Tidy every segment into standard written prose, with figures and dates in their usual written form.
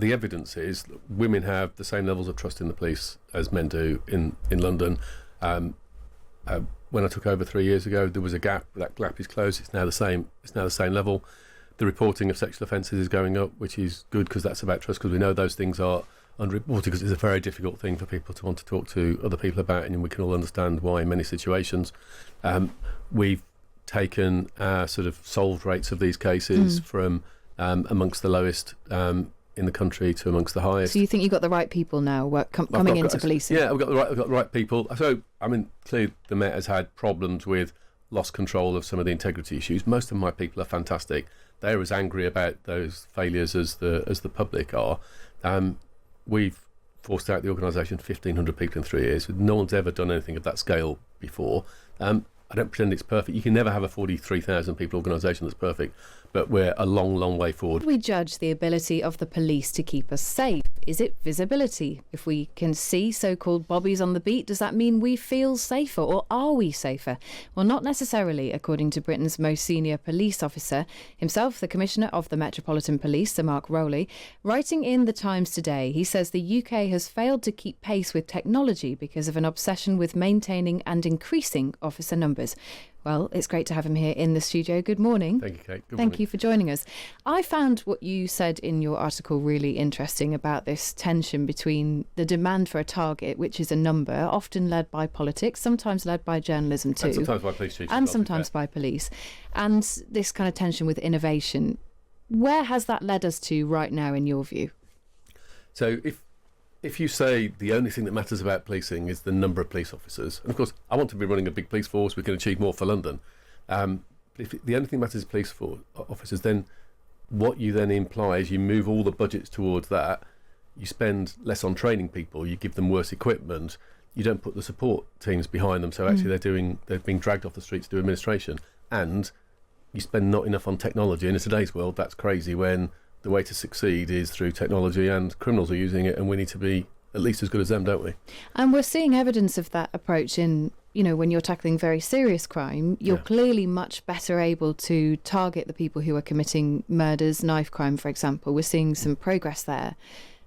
the evidence is that women have the same levels of trust in the police as men do in London. When I took over 3 years ago, there was a gap. That gap is closed. It's now the same. It's now the same level. The reporting of sexual offences is going up, which is good because that's about trust. Because we know those things are underreported because it's a very difficult thing for people to want to talk to other people about, and we can all understand why in many situations. We've taken our sort of solved rates of these cases from amongst the lowest in the country to amongst the highest. So you think you've got the right people now coming into policing? Yeah, we've got the right people. So, I mean, clearly the Met has had problems with lost control of some of the integrity issues. Most of my people are fantastic. They're as angry about those failures as the public are. We've forced out the organisation 1,500 people in 3 years. No one's ever done anything of that scale before. I don't pretend it's perfect. You can never have a 43,000 people organisation that's perfect, but we're a long, long way forward. We judge the ability of the police to keep us safe. Is it visibility? If we can see so-called bobbies on the beat, does that mean we feel safer, or are we safer? Well, not necessarily, according to Britain's most senior police officer, himself the Commissioner of the Metropolitan Police, Sir Mark Rowley. Writing in The Times today, he says the UK has failed to keep pace with technology because of an obsession with maintaining and increasing officer numbers. Well, it's great to have him here in the studio. Good morning. Thank you, Kate. Thank you for joining us. I found what you said in your article really interesting about this tension between the demand for a target, which is a number, often led by politics, sometimes led by journalism too. And sometimes by police chiefs. And sometimes by police. And this kind of tension with innovation. Where has that led us to right now, in your view? So if you say the only thing that matters about policing is the number of police officers, and of course I want to be running a big police force, we can achieve more for London, but if the only thing that matters is police officers, then what you then imply is you move all the budgets towards that, you spend less on training people, you give them worse equipment, you don't put the support teams behind them, so actually they're being dragged off the streets to do administration, and you spend not enough on technology. And in today's world, that's crazy when the way to succeed is through technology, and criminals are using it, and we need to be at least as good as them, don't we? And we're seeing evidence of that approach in, when you're tackling very serious crime, you're clearly much better able to target the people who are committing murders, knife crime, for example. We're seeing some progress there.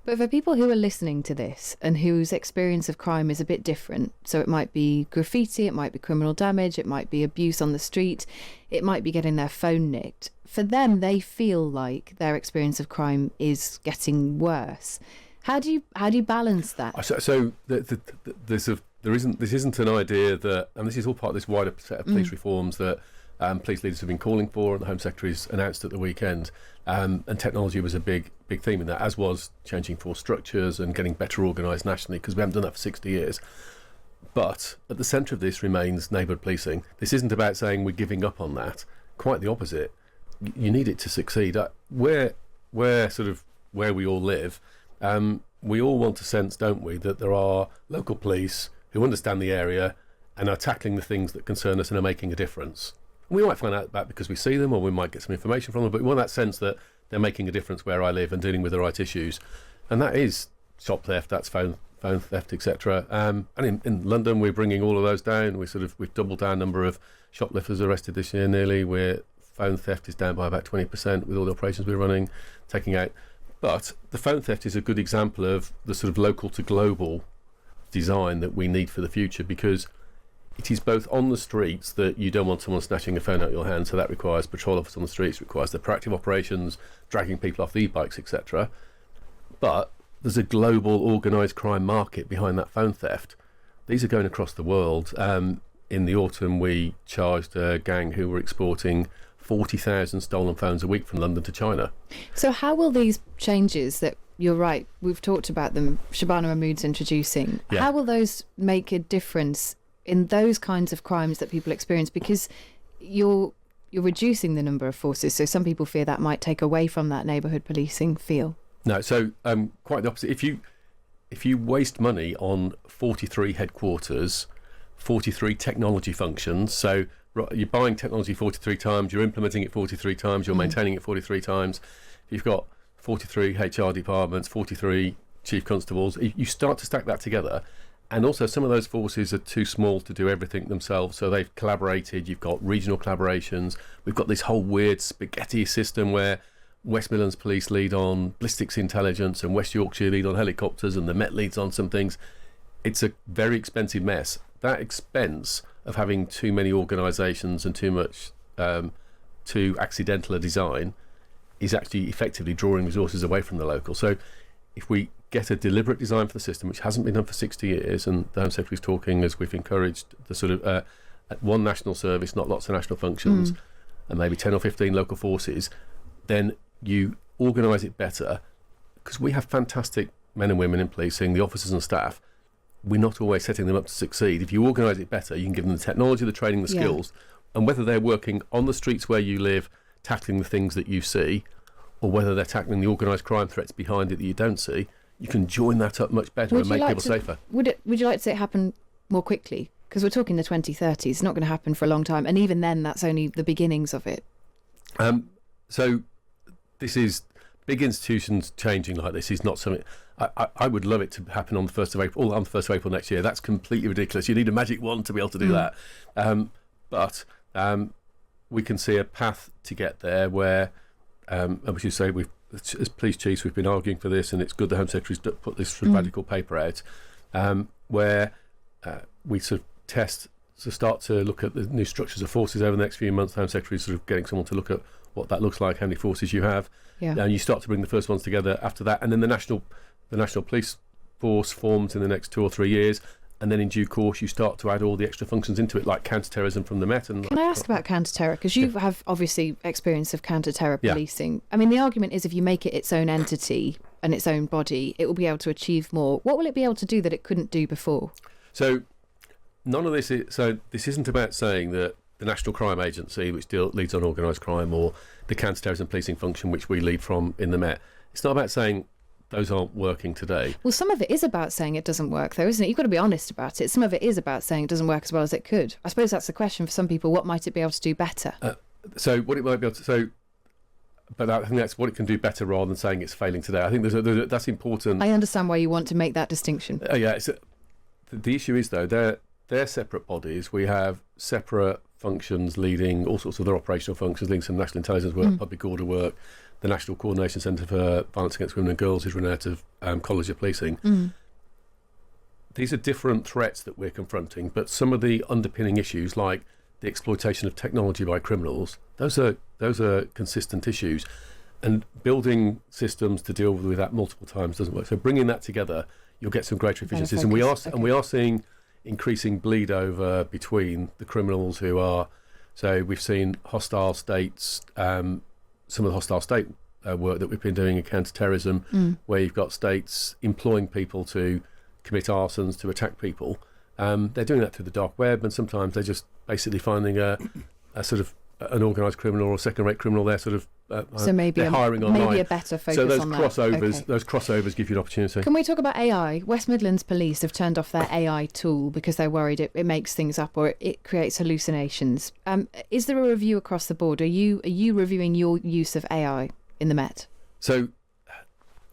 But for people who are listening to this and whose experience of crime is a bit different, so it might be graffiti, it might be criminal damage, it might be abuse on the street, it might be getting their phone nicked. For them, they feel like their experience of crime is getting worse. How do you balance that? So this isn't an idea that, and this is all part of this wider set of police reforms that police leaders have been calling for, and the Home Secretary's announced at the weekend. And technology was a big theme in that, as was changing force structures and getting better organised nationally, because we haven't done that for 60 years. But at the centre of this remains neighbourhood policing. This isn't about saying we're giving up on that. Quite the opposite. You need it to succeed. Where we all live, we all want a sense, don't we, that there are local police who understand the area and are tackling the things that concern us and are making a difference. We might find out that because we see them, or we might get some information from them, but we want that sense that they're making a difference where I live and dealing with the right issues. And that is shop theft, that's phone theft, etc. And in London, we're bringing all of those down. We've doubled our number of shoplifters arrested this year nearly. Phone theft is down by about 20% with all the operations we're running, taking out. But the phone theft is a good example of the sort of local to global design that we need for the future, because it is both on the streets that you don't want someone snatching a phone out of your hand, so that requires patrol officers on the streets, requires the proactive operations, dragging people off the e-bikes, etc. But there's a global organised crime market behind that phone theft. These are going across the world. In the autumn, we charged a gang who were exporting 40,000 stolen phones a week from London to China. So how will these changes that, you're right, we've talked about them, Shabana Mahmood's introducing, how will those make a difference in those kinds of crimes that people experience? Because you're reducing the number of forces, so some people fear that might take away from that neighbourhood policing feel. No, so quite the opposite. If you waste money on 43 headquarters, 43 technology functions, so you're buying technology 43 times, you're implementing it 43 times, you're maintaining it 43 times, you've got 43 HR departments, 43 chief constables, you start to stack that together. And also some of those forces are too small to do everything themselves, so they've collaborated. You've got regional collaborations. We've got this whole weird spaghetti system where West Midlands Police lead on ballistics intelligence, and West Yorkshire lead on helicopters, and the Met leads on some things. It's a very expensive mess. That expense of having too many organisations and too much too accidental a design is actually effectively drawing resources away from the local. So if we get a deliberate design for the system, which hasn't been done for 60 years, and the Home Secretary's talking as we've encouraged the sort of one national service, not lots of national functions, and maybe 10 or 15 local forces, then you organise it better, because we have fantastic men and women in policing, the officers and staff. We're not always setting them up to succeed. If you organise it better, you can give them the technology, the training, the skills, and whether they're working on the streets where you live, tackling the things that you see, or whether they're tackling the organised crime threats behind it that you don't see, you can join that up much better and make people safer. Would you like to see it happen more quickly? Because we're talking the 2030s. It's not going to happen for a long time, and even then, that's only the beginnings of it. So this is big institutions changing like this is not something. I would love it to happen on the 1st of April. On the 1st of April next year. That's completely ridiculous. You need a magic wand to be able to do that. But we can see a path to get there where, as you say, as police chiefs, we've been arguing for this, and it's good the Home Secretary's put this sort of radical paper out, where we sort of start to look at the new structures of forces over the next few months. The Home Secretary is sort of getting someone to look at what that looks like, how many forces you have, and you start to bring the first ones together after that, and then the national police force forms in the next 2 or 3 years, and then in due course you start to add all the extra functions into it, like counter-terrorism from the Met. And can I ask about counter-terror? Because you have obviously experience of counter-terror policing. I mean, the argument is if you make it its own entity and its own body, it will be able to achieve more. What will it be able to do that it couldn't do before? So none of this is. So this isn't about saying that the National Crime Agency, which leads on organised crime, or the counter-terrorism policing function, which we lead from in the Met, it's not about saying those aren't working today. Well, some of it is about saying it doesn't work, though, isn't it? You've got to be honest about it. Some of it is about saying it doesn't work as well as it could. I suppose that's the question for some people. What might it be able to do better? So what it might be able to... But I think that's what it can do better rather than saying it's failing today. I think that's important. I understand why you want to make that distinction. The issue is, though, they're separate bodies. We have separate functions leading all sorts of their operational functions, leading some national intelligence work, public order work. The National Coordination Centre for Violence Against Women and Girls is run out of College of Policing. These are different threats that we're confronting, but some of the underpinning issues, like the exploitation of technology by criminals, those are consistent issues. And building systems to deal with that multiple times doesn't work. So bringing that together, you'll get some greater efficiencies. And we are seeing increasing bleed over between the criminals who are. So we've seen hostile states. Some of the hostile state work that we've been doing in counter-terrorism, where you've got states employing people to commit arsons, to attack people. They're doing that through the dark web, and sometimes they're just basically finding a sort of an organised criminal or a second-rate criminal. They're sort of so maybe hiring online. Maybe a better focus on that. So those crossovers give you an opportunity. Can we talk about AI? West Midlands Police have turned off their AI tool because they're worried it makes things up or it creates hallucinations. Is there a review across the board? Are you reviewing your use of AI in the Met? So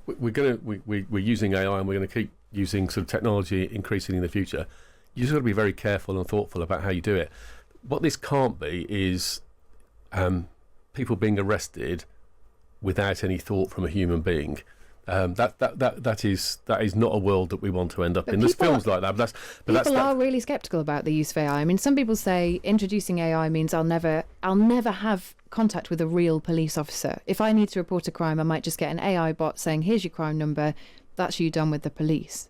we're using AI, and we're going to keep using sort of technology increasingly in the future. You just got to be very careful and thoughtful about how you do it. What this can't be is people being arrested without any thought from a human being. That is not a world that we want to end up in. There's films like that. People are really sceptical about the use of AI. I mean, some people say introducing AI means I'll never have contact with a real police officer. If I need to report a crime, I might just get an AI bot saying, "Here's your crime number. That's you done with the police."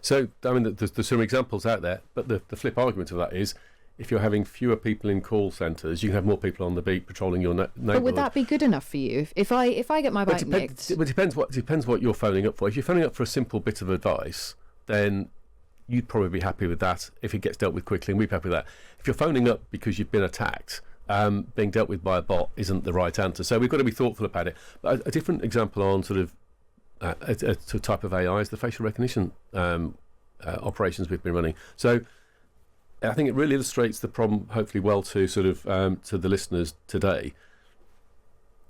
So, I mean, there's some examples out there, but the flip argument of that is, if you're having fewer people in call centres, you can have more people on the beat patrolling your neighbourhood. But would that be good enough for you? If I get my bike nicked... It depends what you're phoning up for. If you're phoning up for a simple bit of advice, then you'd probably be happy with that if it gets dealt with quickly, and we'd be happy with that. If you're phoning up because you've been attacked, being dealt with by a bot isn't the right answer. So we've got to be thoughtful about it. But a different example on sort of a type of AI is the facial recognition operations we've been running. So I think it really illustrates the problem, hopefully well, to sort of to the listeners today.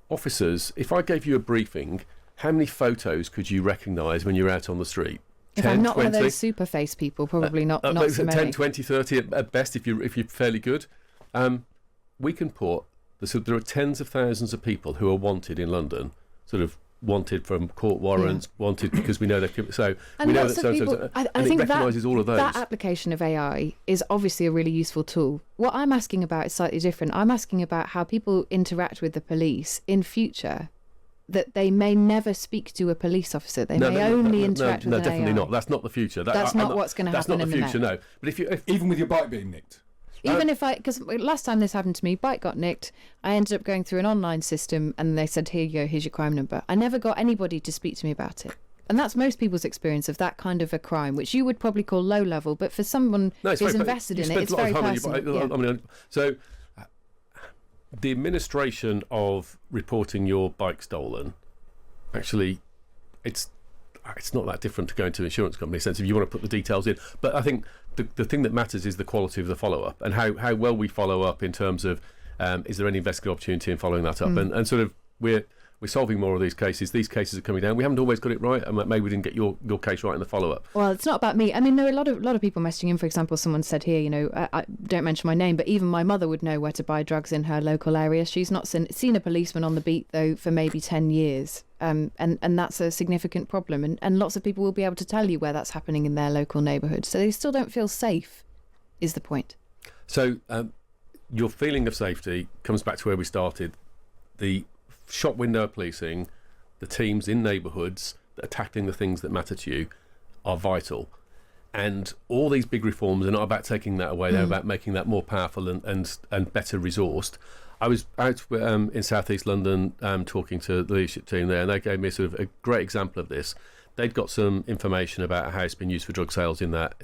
Officers, if I gave you a briefing, how many photos could you recognise when you're out on the street? If 10, I'm not 20? One of those super face people, probably not so many. 10, 20, 30 at best if you're fairly good. We can put there are tens of thousands of people who are wanted in London, sort of wanted from court warrants, wanted because we know they're so. And we know lots that of people, I think it recognises all of those. That application of AI is obviously a really useful tool. What I'm asking about is slightly different. I'm asking about how people interact with the police in future, that they may never speak to a police officer. They may only interact with an AI. No, definitely not. That's not the future. That's not what's going to happen in the That's not the future, no. But if even with your bike being nicked. Even because last time this happened to me, bike got nicked. I ended up going through an online system and they said, here you go, here's your crime number. I never got anybody to speak to me about it. And that's most people's experience of that kind of a crime, which you would probably call low level, but for someone who's invested in it, it's very personal. So the administration of reporting your bike stolen, actually, it's not that different to going to an insurance company in the sense if you want to put the details in. But I think the thing that matters is the quality of the follow-up and how well we follow up in terms of is there any investigative opportunity in following that up. And sort of we're solving more of these cases. These cases are coming down. We haven't always got it right, and maybe we didn't get your case right in the follow-up. Well, it's not about me. I mean, there are a lot of people messaging in. For example, someone said here, I don't mention my name, but even my mother would know where to buy drugs in her local area. She's not seen a policeman on the beat, though, for maybe 10 years. And that's a significant problem. And lots of people will be able to tell you where that's happening in their local neighbourhood. So they still don't feel safe, is the point. So your feeling of safety comes back to where we started. The shop window policing, the teams in neighbourhoods that are tackling the things that matter to you are vital. And all these big reforms are not about taking that away, they're about making that more powerful and better resourced. I was out in South East London talking to the leadership team there, and they gave me sort of a great example of this. They'd got some information about how it's been used for drug sales in that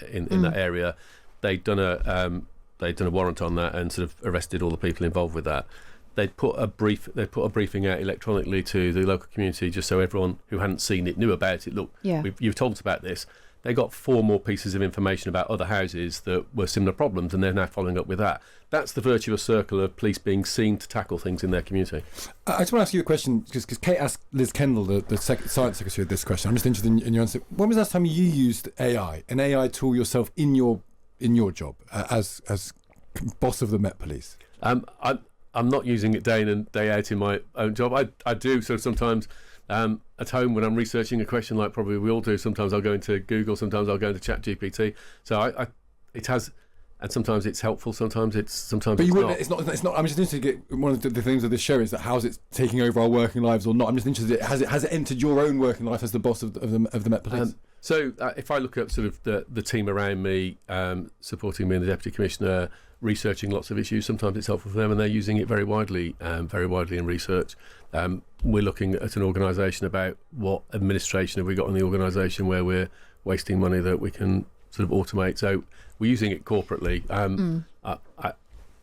area. They'd done a warrant on that and sort of arrested all the people involved with that. They'd put a briefing out electronically to the local community just so everyone who hadn't seen it knew about it. Look, you've told us about this. They got 4 more pieces of information about other houses that were similar problems, and they're now following up with that. That's the virtuous circle of police being seen to tackle things in their community. I just want to ask you a question, because Kate asked Liz Kendall, the Science Secretary, this question. I'm just interested in your answer. When was the last time you used AI, an AI tool yourself in your job as boss of the Met Police? I'm not using it day in and day out in my own job. I do sort of sometimes at home when I'm researching a question, like probably we all do. Sometimes I'll go into Google, sometimes I'll go into ChatGPT. So it has, and sometimes it's helpful, sometimes it's not. It's not. I'm just interested to get one of the themes of this show is that how's it taking over our working lives or not. I'm just interested. Has it entered your own working life as the boss of the Met Police? So if I look at sort of the team around me, supporting me and the Deputy Commissioner, researching lots of issues, sometimes it's helpful for them and they're using it very widely in research. We're looking at an organisation about what administration have we got in the organisation where we're wasting money that we can sort of automate. So we're using it corporately.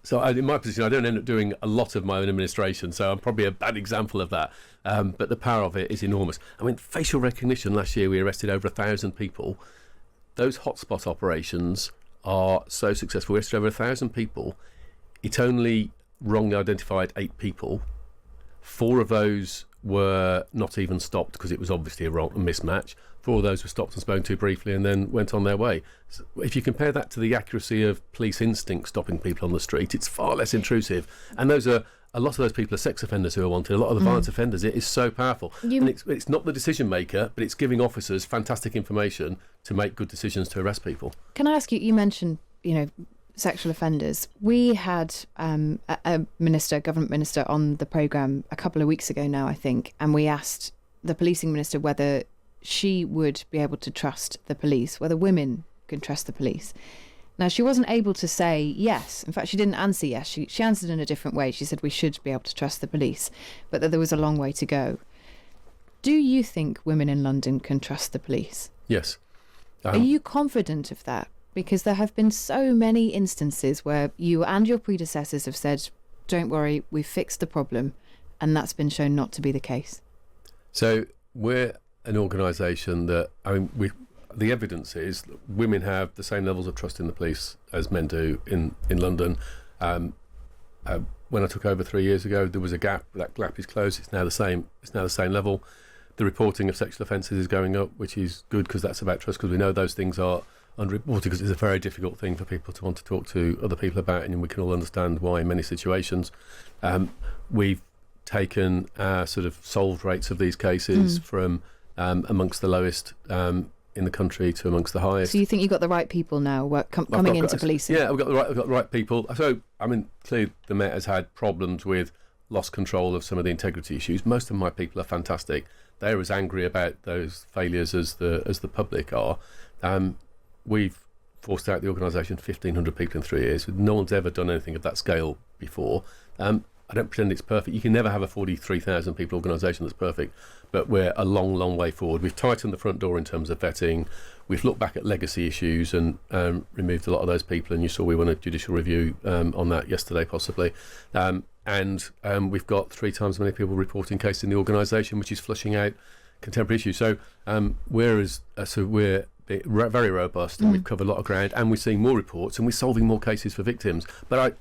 So in my position, I don't end up doing a lot of my own administration, so I'm probably a bad example of that. But the power of it is enormous. I mean, facial recognition, last year we arrested over 1,000 people. Those hotspot operations are so successful. We arrested over 1,000 people. It only wrongly identified 8 people. 4 of those were not even stopped because it was obviously a mismatch. 4 of those were stopped and spoken to briefly and then went on their way. So if you compare that to the accuracy of police instinct stopping people on the street, it's far less intrusive. And a lot of those people are sex offenders who are wanted. A lot of the violence offenders. It is so powerful. And it's not the decision maker, but it's giving officers fantastic information to make good decisions to arrest people. Can I ask you? You mentioned, sexual offenders. We had a government minister, on the programme a couple of weeks ago now, I think, and we asked the policing minister whether she would be able to trust the police, whether women can trust the police. Now, she wasn't able to say yes. In fact, she didn't answer yes. She answered in a different way. She said we should be able to trust the police, but that there was a long way to go. Do you think women in London can trust the police? Yes. Are you confident of that? Because there have been so many instances where you and your predecessors have said, don't worry, we've fixed the problem, and that's been shown not to be the case. So we're an organisation that, the evidence is women have the same levels of trust in the police as men do in London. When I took over 3 years ago, there was a gap. That gap is closed. It's now the same level. The reporting of sexual offences is going up, which is good because that's about trust, because we know those things are underreported because it's a very difficult thing for people to want to talk to other people about, and we can all understand why in many situations. We've taken our sort of solved rates of these cases from amongst the lowest in the country to amongst the highest. So you think you've got the right people now coming into policing? Yeah, we've got the right people. So, I mean, clearly the Met has had problems with lost control of some of the integrity issues. Most of my people are fantastic. They're as angry about those failures as the public are. We've forced out the organisation 1,500 people in 3 years. No one's ever done anything of that scale before. I don't pretend it's perfect. You can never have a 43,000 people organisation that's perfect, but we're a long, long way forward. We've tightened the front door in terms of vetting. We've looked back at legacy issues and removed a lot of those people, and you saw we won a judicial review on that yesterday, possibly. And we've got 3 times as many people reporting cases in the organisation, which is flushing out contemporary issues. So we're very robust, and we've covered a lot of ground, and we're seeing more reports, and we're solving more cases for victims. But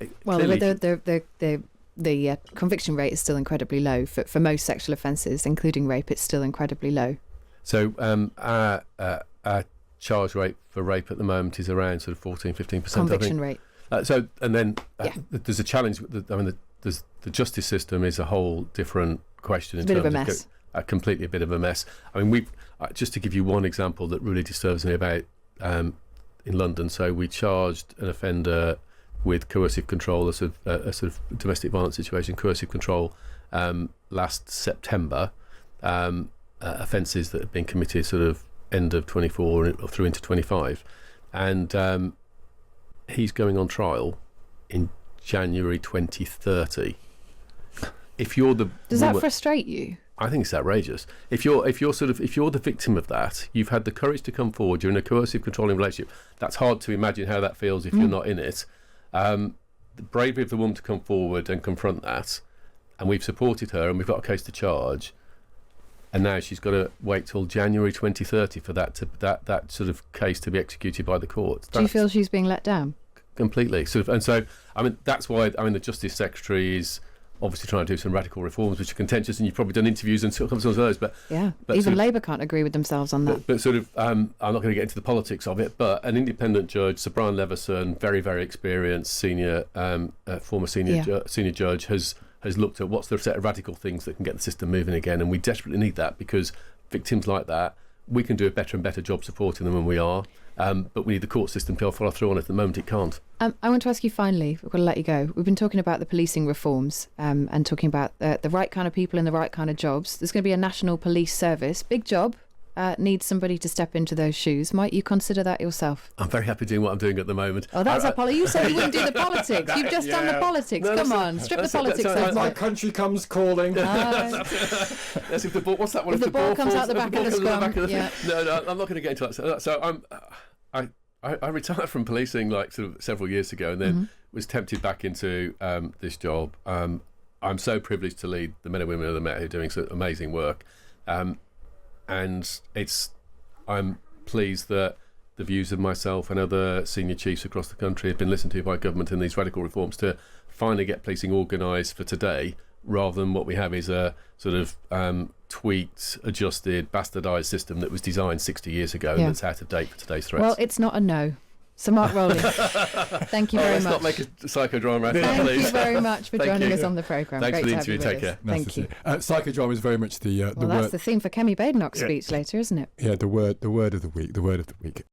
the conviction rate is still incredibly low for most sexual offences, including rape. It's still incredibly low. So our charge rate for rape at the moment is around sort of 14-15%. Conviction rate. There's a challenge. The justice system is a whole different question. It's a bit of a mess. Completely a bit of a mess. I mean, just to give you one example that really disturbs me about in London. So we charged an offender with coercive control, a sort of domestic violence situation, coercive control, last September, offences that have been committed sort of end of 24 or through into 25, and he's going on trial in January 2030. If you're the does that frustrate you? I think it's outrageous. If you're the victim of that, you've had the courage to come forward. You're in a coercive controlling relationship. That's hard to imagine how that feels if you're not in it. The bravery of the woman to come forward and confront that, and we've supported her, and we've got a case to charge, and now she's got to wait till January 2030 for that sort of case to be executed by the court. Do you feel she's being let down? Completely. And so I mean that's why the Justice Secretary is obviously trying to do some radical reforms which are contentious, and you've probably done interviews and some of those, but even Labour can't agree with themselves on that. But sort of I'm not going to get into the politics of it, but an independent judge, Sir Brian Leveson, very, very experienced former senior judge, has looked at what's the set of radical things that can get the system moving again, and we desperately need that, because victims like that, we can do a better and better job supporting them than we are. But we need the court system to follow through on it. At the moment, it can't. I want to ask you finally, we've got to let you go. We've been talking about the policing reforms and talking about the right kind of people in the right kind of jobs. There's going to be a national police service. Big job. Needs somebody to step into those shoes. Might you consider that yourself? I'm very happy doing what I'm doing at the moment. Oh, that's Apollo. You said you wouldn't do the politics. You've just done the politics. No, come on, strip the politics. If my country comes calling. That's if the ball. What's that one? If the ball comes out the back of the scrum. No, I'm not going to get into that. So I retired from policing like sort of several years ago, and then was tempted back into this job. I'm so privileged to lead the men and women of the Met who are doing some amazing work. And I'm pleased that the views of myself and other senior chiefs across the country have been listened to by government in these radical reforms to finally get policing organised for today, rather than what we have is a sort of tweaked, adjusted, bastardised system that was designed 60 years ago and that's out of date for today's threats. Well, it's not a no. So Mark Rowley, thank you very much. Let's not make a psychodrama out of that, please. Thank you very much for joining us on the programme. Thanks Great for the to have interview. you Take care. Thank you. Psychodrama is very much the that's the theme for Kemi Badenoch's speech later, isn't it? Yeah, the word of the week.